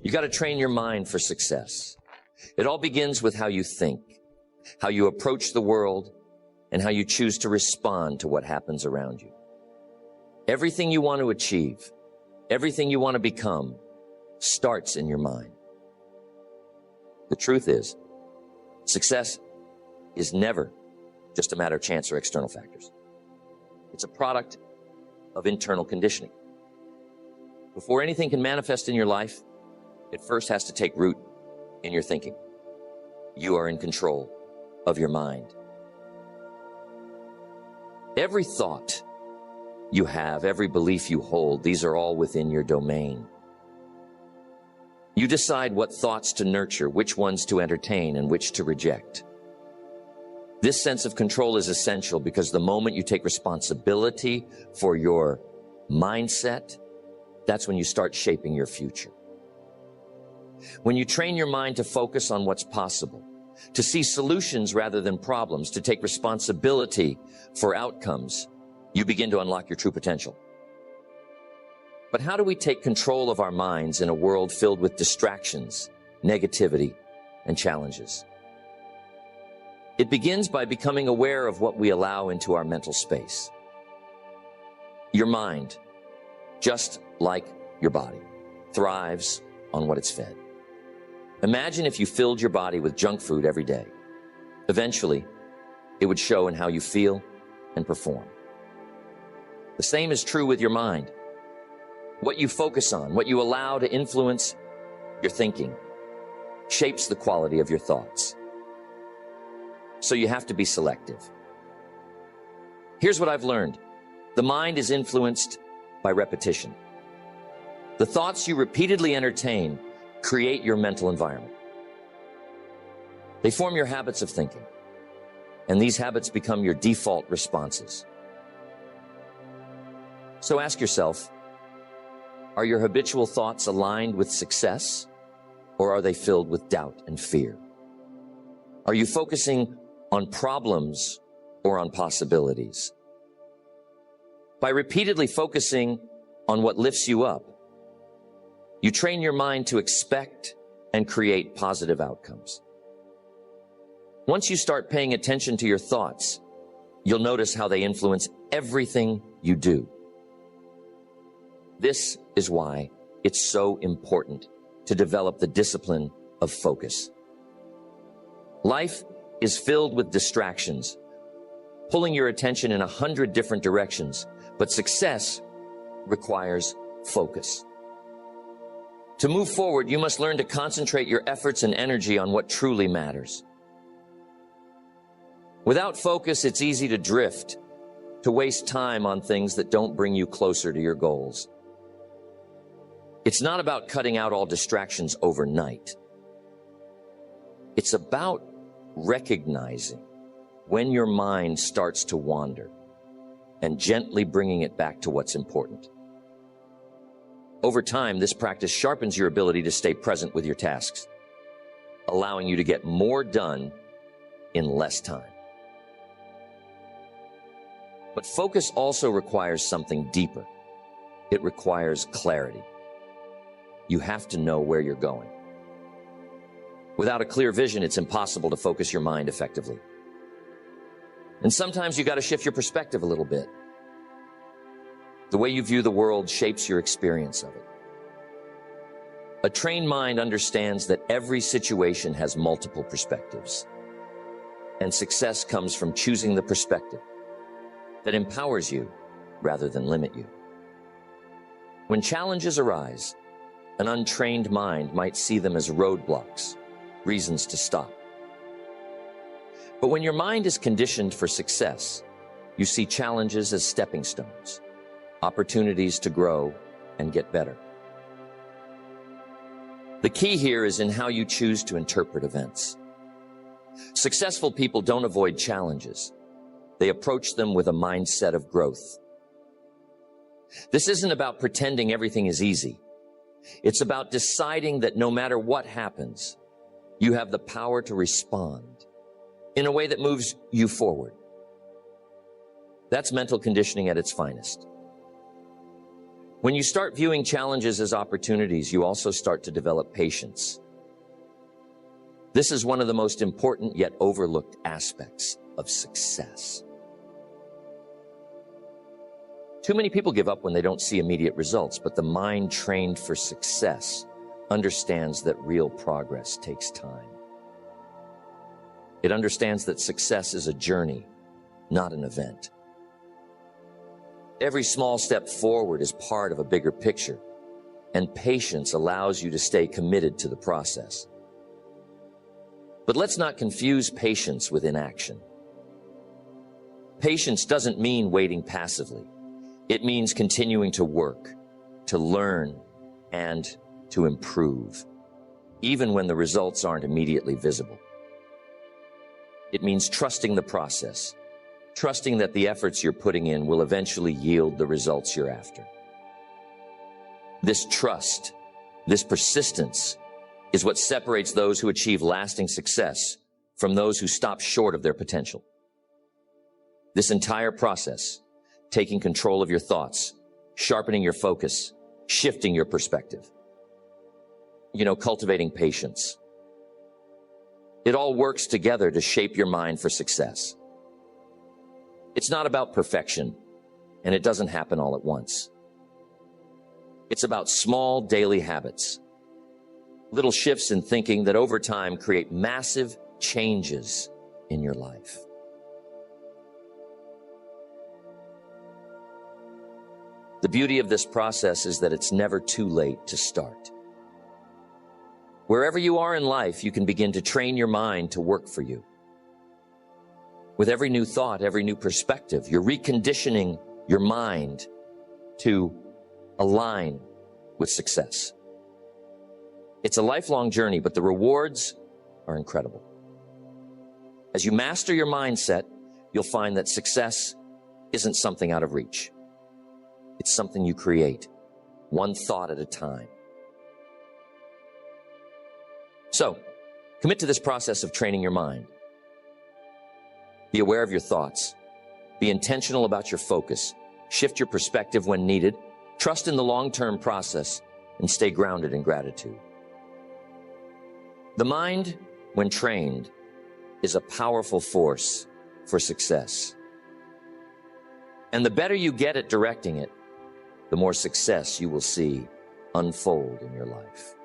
You got to train your mind for success. It all begins with how you think, how you approach the world, and how you choose to respond to what happens around you. Everything you want to achieve, everything you want to become, starts in your mind. The truth is, success is never just a matter of chance or external factors. It's a product of internal conditioning. Before anything can manifest in your life, it first has to take root in your thinking. You are in control of your mind. Every thought you have, every belief you hold, these are all within your domain. You decide what thoughts to nurture, which ones to entertain, and which to reject. This sense of control is essential because the moment you take responsibility for your mindset, that's when you start shaping your future. When you train your mind to focus on what's possible, to see solutions rather than problems, to take responsibility for outcomes, you begin to unlock your true potential. But how do we take control of our minds in a world filled with distractions, negativity, and challenges? It begins by becoming aware of what we allow into our mental space. Your mind, just like your body, thrives on what it's fed. Imagine if you filled your body with junk food every day. Eventually, it would show in how you feel and perform. The same is true with your mind. What you focus on, what you allow to influence your thinking, shapes the quality of your thoughts. So you have to be selective. Here's what I've learned. The mind is influenced by repetition. The thoughts you repeatedly entertain create your mental environment. They form your habits of thinking, and these habits become your default responses. So ask yourself, are your habitual thoughts aligned with success, or are they filled with doubt and fear? Are you focusing on problems or on possibilities? By repeatedly focusing on what lifts you up, you train your mind to expect and create positive outcomes. Once you start paying attention to your thoughts, you'll notice how they influence everything you do. This is why it's so important to develop the discipline of focus. Life is filled with distractions, pulling your attention in 100 different directions, but success requires focus. To move forward, you must learn to concentrate your efforts and energy on what truly matters. Without focus, it's easy to drift, to waste time on things that don't bring you closer to your goals. It's not about cutting out all distractions overnight. It's about recognizing when your mind starts to wander and gently bringing it back to what's important. Over time, this practice sharpens your ability to stay present with your tasks, allowing you to get more done in less time. But focus also requires something deeper. It requires clarity. You have to know where you're going. Without a clear vision, it's impossible to focus your mind effectively. And sometimes you got to shift your perspective a little bit. The way you view the world shapes your experience of it. A trained mind understands that every situation has multiple perspectives, and success comes from choosing the perspective that empowers you rather than limit you. When challenges arise, an untrained mind might see them as roadblocks, reasons to stop. But when your mind is conditioned for success, you see challenges as stepping stones, opportunities to grow and get better. The key here is in how you choose to interpret events. Successful people don't avoid challenges. They approach them with a mindset of growth. This isn't about pretending everything is easy. It's about deciding that no matter what happens, you have the power to respond in a way that moves you forward. That's mental conditioning at its finest. When you start viewing challenges as opportunities, you also start to develop patience. This is one of the most important yet overlooked aspects of success. Too many people give up when they don't see immediate results, but the mind trained for success understands that real progress takes time. It understands that success is a journey, not an event. Every small step forward is part of a bigger picture, and patience allows you to stay committed to the process. But let's not confuse patience with inaction. Patience doesn't mean waiting passively. It means continuing to work, to learn, and to improve, even when the results aren't immediately visible. It means trusting the process, trusting that the efforts you're putting in will eventually yield the results you're after. This trust, this persistence, is what separates those who achieve lasting success from those who stop short of their potential. This entire process, taking control of your thoughts, sharpening your focus, shifting your perspective, cultivating patience. It all works together to shape your mind for success. It's not about perfection, and it doesn't happen all at once. It's about small daily habits, little shifts in thinking that over time create massive changes in your life. The beauty of this process is that it's never too late to start. Wherever you are in life, you can begin to train your mind to work for you. With every new thought, every new perspective, you're reconditioning your mind to align with success. It's a lifelong journey, but the rewards are incredible. As you master your mindset, you'll find that success isn't something out of reach. It's something you create, one thought at a time. So, commit to this process of training your mind. Be aware of your thoughts. Be intentional about your focus. Shift your perspective when needed. Trust in the long-term process and stay grounded in gratitude. The mind, when trained, is a powerful force for success. And the better you get at directing it, the more success you will see unfold in your life.